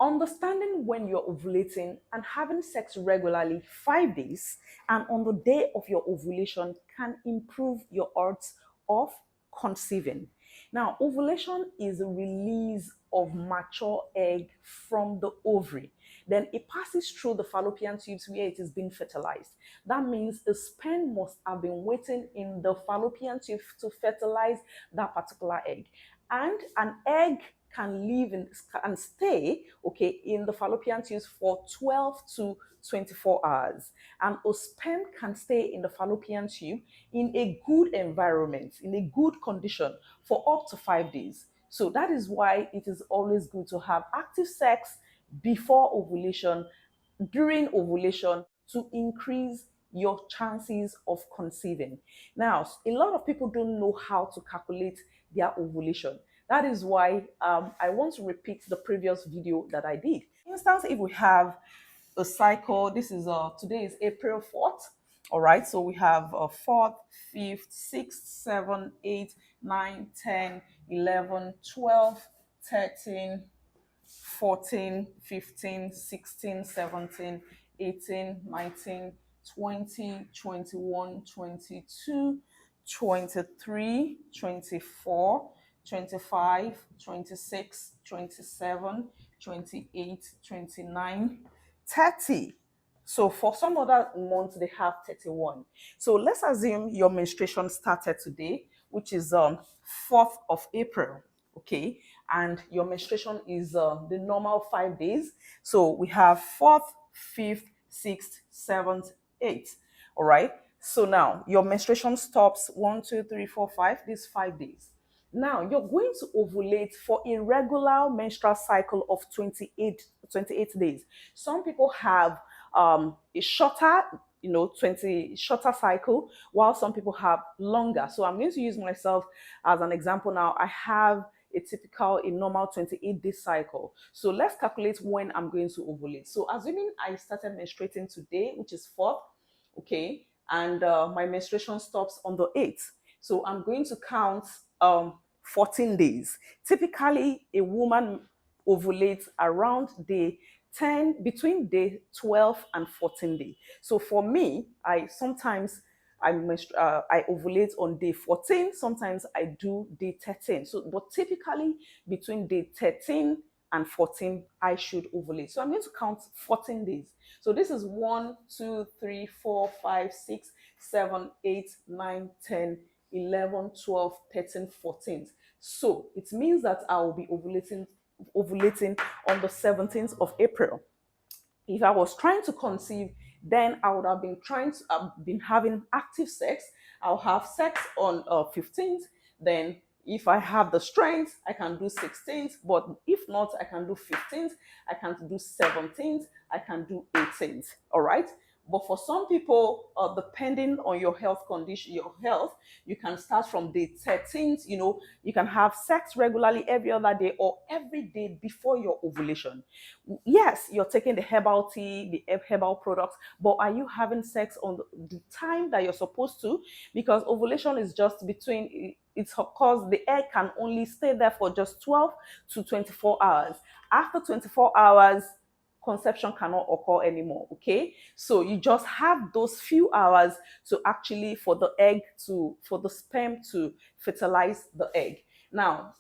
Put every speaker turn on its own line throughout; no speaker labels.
Understanding when you're ovulating and having sex regularly 5 days and on the day of your ovulation can improve your odds of conceiving. Now, ovulation is a release of mature egg from the ovary. Then it passes through the fallopian tubes where it is being fertilized. That means a sperm must have been waiting in the fallopian tube to fertilize that particular egg. And an egg can live in and stay in the fallopian tubes for 12 to 24 hours, and a sperm can stay in the fallopian tube in a good environment, in a good condition for up to 5 days. So that is why it is always good to have active sex before ovulation, during ovulation, to increase your chances of conceiving. Now, a lot of people don't know how to calculate their ovulation. That is why I want to repeat the previous video that I did. For instance, if we have a cycle, this is today is April 4th. All right, so we have 4th, 5th, 6th, 7th, 8th, 9th, 10th, 11th, 12th, 13th, 14, 15, 16, 17, 18, 19, 20, 21, 22, 23, 24, 25, 26, 27, 28, 29, 30. So for some other months, they have 31. So let's assume your menstruation started today, which is 4th of April, okay? And your menstruation is the normal 5 days. So we have 4th, 5th, 6th, 7th, 8th, all right? So now your menstruation stops 1, 2, 3, 4, 5, these 5 days. Now you're going to ovulate for a regular menstrual cycle of 28 days. Some people have a shorter 20 shorter cycle, while some people have longer. So I'm going to use myself as an example now. I have a normal 28-day cycle. So let's calculate when I'm going to ovulate. So assuming I started menstruating today, which is 4th, okay, and my menstruation stops on the 8th. So I'm going to count 14 days. Typically, a woman ovulates around day 10, between day 12 and 14 day. So for me, I ovulate on day 14. Sometimes I do day 13. So, but typically between day 13 and 14, I should ovulate. So I'm going to count 14 days. So this is 1, 2, 3, 4, 5, 6, 7, 8, 9, 10, 11, 12, 13, 14. So it means that I will be ovulating on the 17th of April. If I was trying to conceive, then I would have been having active sex. I'll have sex on 15th. Then if I have the strength, I can do 16th. But if not, I can do 15th. I can do 17th. I can do 18th. All right. But for some people, depending on your health condition, you can start from day 13th. You can have sex regularly every other day or every day before your ovulation. Yes, you're taking the herbal tea, the herbal products, but are you having sex on the time that you're supposed to? Because ovulation is just between, it's because the egg can only stay there for just 12 to 24 hours. After 24 hours, conception cannot occur anymore. Okay, so you just have those few hours to actually for the sperm to fertilize the egg. Now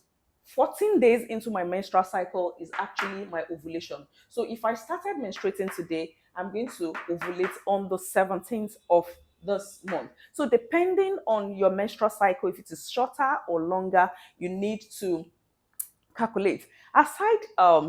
14 days into my menstrual cycle is actually my ovulation. So if I started menstruating today, I'm going to ovulate on the 17th of this month. So depending on your menstrual cycle, if it is shorter or longer, you need to calculate. Aside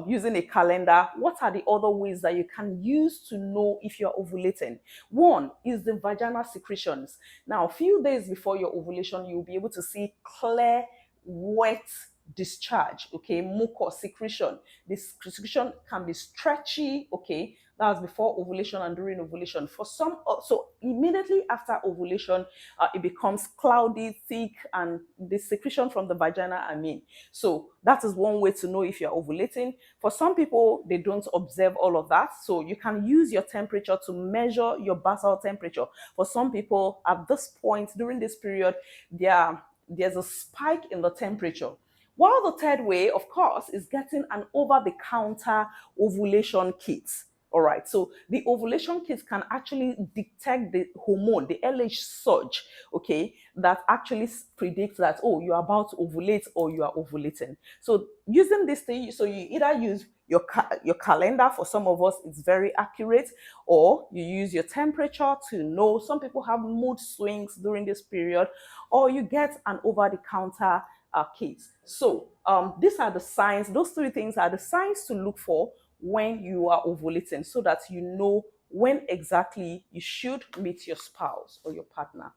using a calendar, what are the other ways that you can use to know if you're ovulating? One is the vaginal secretions. Now, a few days before your ovulation, you'll be able to see clear, wet discharge, okay, mucus secretion. This secretion can be stretchy, okay, that's before ovulation and during ovulation. For some, so immediately after ovulation, it becomes cloudy, thick, and the secretion from the vagina, so that is one way to know if you're ovulating. For some people, they don't observe all of that. So you can use your temperature to measure your basal temperature. For some people, at this point, during this period, there's a spike in the temperature. While the third way, of course, is getting an over-the-counter ovulation kit. All right, so the ovulation kit can actually detect the hormone, the LH surge, okay, that actually predicts that, oh, you're about to ovulate or you are ovulating. So using this thing, so you either use your calendar. For some of us, it's very accurate, or you use your temperature to know. Some people have mood swings during this period, or you get an over-the-counter kit. So these are the signs. Those three things are the signs to look for when you are ovulating, so that you know when exactly you should meet your spouse or your partner.